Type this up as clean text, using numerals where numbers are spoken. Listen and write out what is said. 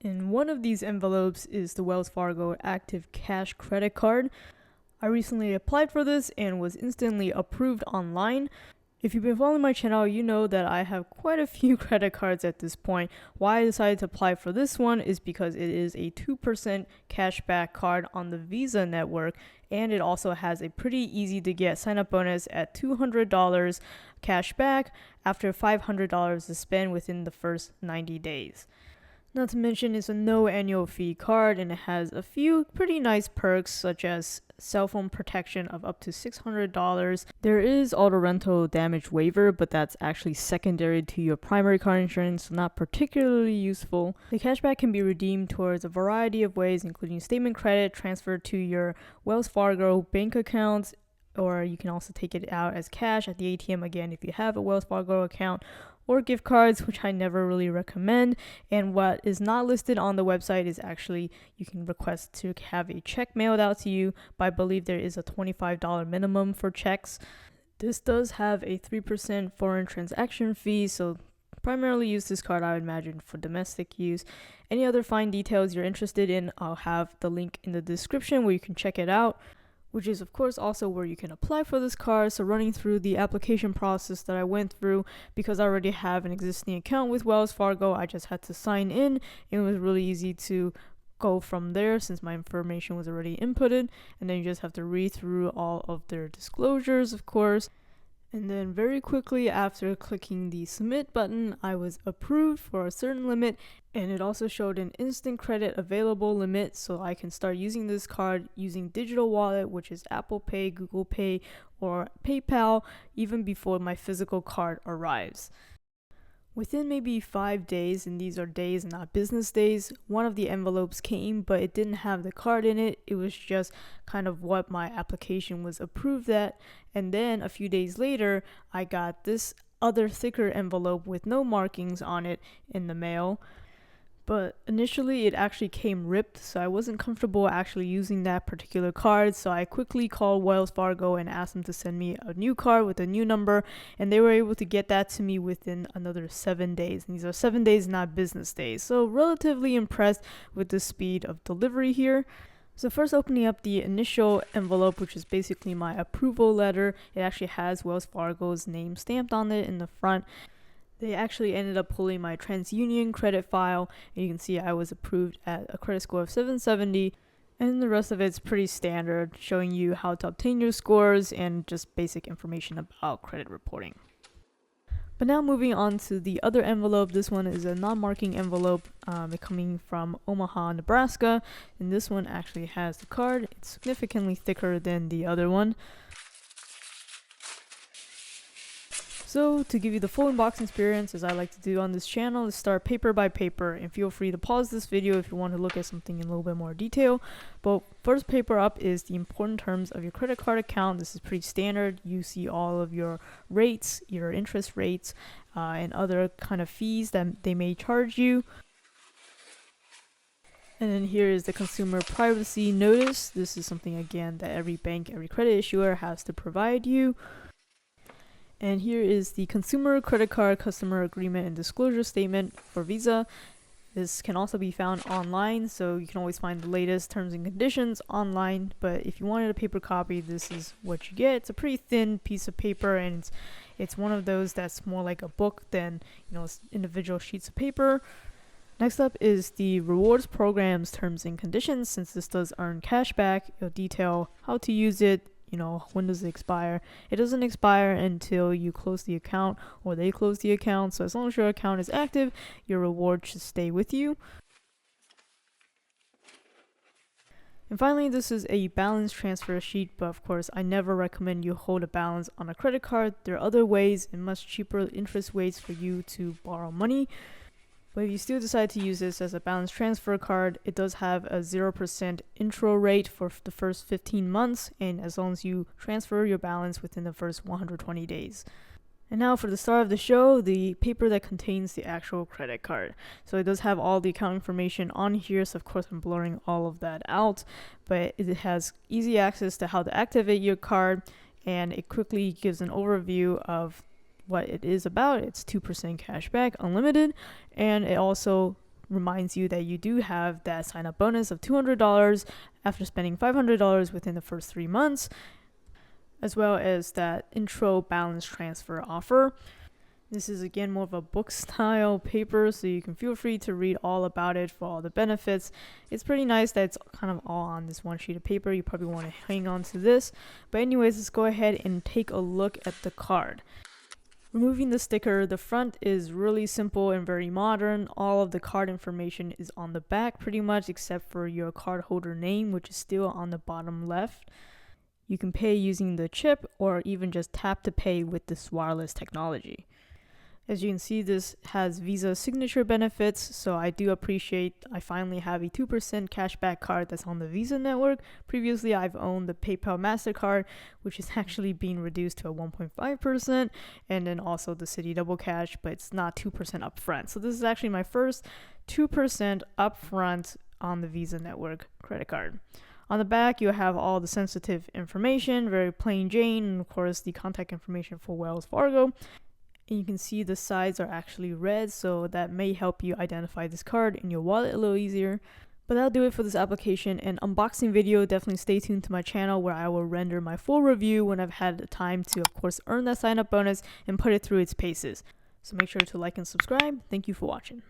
And one of these envelopes is the Wells Fargo Active Cash Credit Card. I recently applied for this and was instantly approved online. If you've been following my channel, you know that I have quite a few credit cards at this point. Why I decided to apply for this one is because it is a 2% cashback card on the Visa network, and it also has a pretty easy to get sign up bonus at $200 cash back after $500 to spend within the first 90 days. Not to mention it's a no annual fee card, and it has a few pretty nice perks such as cell phone protection of up to $600. There is auto rental damage waiver, but that's actually secondary to your primary car insurance, so not particularly useful. The cashback can be redeemed towards a variety of ways, including statement credit, transfer to your Wells Fargo bank accounts, or you can also take it out as cash at the ATM again if you have a Wells Fargo account, or gift cards, which I never really recommend. And what is not listed on the website is actually you can request to have a check mailed out to you, but I believe there is a $25 minimum for checks. This does have a 3% foreign transaction fee, so primarily use this card, I would imagine, for domestic use. Any other fine details you're interested in, I'll have the link in the description where you can check it out, which is of course also where you can apply for this card. So running through the application process that I went through, because I already have an existing account with Wells Fargo, I just had to sign in. It was really easy to go from there since my information was already inputted, and then you just have to read through all of their disclosures, of course. And then very quickly after clicking the submit button, I was approved for a certain limit, and it also showed an instant credit available limit, so I can start using this card using digital wallet, which is Apple Pay, Google Pay, or PayPal, even before my physical card arrives. Within maybe 5 days, and these are days, not business days, one of the envelopes came, but it didn't have the card in it. It was just kind of what my application was approved at. And then a few days later, I got this other thicker envelope with no markings on it in the mail. But initially it actually came ripped, so I wasn't comfortable actually using that particular card, so I quickly called Wells Fargo and asked them to send me a new card with a new number, and they were able to get that to me within another 7 days. And these are 7 days, not business days, so relatively impressed with the speed of delivery here. So first, opening up the initial envelope, which is basically my approval letter, it actually has Wells Fargo's name stamped on it in the front. They actually ended up pulling my TransUnion credit file, and you can see I was approved at a credit score of 770, and the rest of it's pretty standard, showing you how to obtain your scores and just basic information about credit reporting. But now moving on to the other envelope. This one is a non-marking envelope coming from Omaha, Nebraska, and this one actually has the card. It's significantly thicker than the other one. So to give you the full unboxing experience, as I like to do on this channel, is start paper by paper, and feel free to pause this video if you want to look at something in a little bit more detail. But first paper up is the important terms of your credit card account. This is pretty standard. You see all of your rates, your interest rates, and other kind of fees that they may charge you. And then here is the consumer privacy notice. This is something, again, that every bank, every credit issuer has to provide you. And here is the Consumer Credit Card Customer Agreement and Disclosure Statement for Visa. This can also be found online, so you can always find the latest terms and conditions online. But if you wanted a paper copy, this is what you get. It's a pretty thin piece of paper, and it's one of those that's more like a book than, individual sheets of paper. Next up is the rewards program's terms and conditions. Since this does earn cash back, it'll detail how to use it. When does it expire? It doesn't expire until you close the account or they close the account. So as long as your account is active, your reward should stay with you. And finally, this is a balance transfer sheet, but of course, I never recommend you hold a balance on a credit card. There are other ways and much cheaper interest rates for you to borrow money. But if you still decide to use this as a balance transfer card, it does have a 0% intro rate for the first 15 months, and as long as you transfer your balance within the first 120 days. And now for the start of the show, the paper that contains the actual credit card. So it does have all the account information on here, so of course I'm blurring all of that out, but it has easy access to how to activate your card, and it quickly gives an overview of what it is about. It's 2% cash back, unlimited, and it also reminds you that you do have that sign up bonus of $200 after spending $500 within the first 3 months, as well as that intro balance transfer offer. This is again more of a book style paper, so you can feel free to read all about it for all the benefits. It's pretty nice that it's kind of all on this one sheet of paper. You probably want to hang on to this. But anyways, let's go ahead and take a look at the card. Removing the sticker, the front is really simple and very modern. All of the card information is on the back pretty much, except for your card holder name, which is still on the bottom left. You can pay using the chip or even just tap to pay with this wireless technology. As you can see, this has Visa signature benefits, so I do appreciate I finally have a 2% cashback card that's on the Visa network. Previously, I've owned the PayPal MasterCard, which is actually being reduced to a 1.5%, and then also the Citi Double Cash, but it's not 2% upfront. So this is actually my first 2% upfront on the Visa network credit card. On the back, you have all the sensitive information, very plain Jane, and of course the contact information for Wells Fargo. And you can see the sides are actually red, so that may help you identify this card in your wallet a little easier. But that'll do it for this application and unboxing video. Definitely stay tuned to my channel where I will render my full review when I've had the time to, of course, earn that sign up bonus and put it through its paces. So make sure to like and subscribe. Thank you for watching.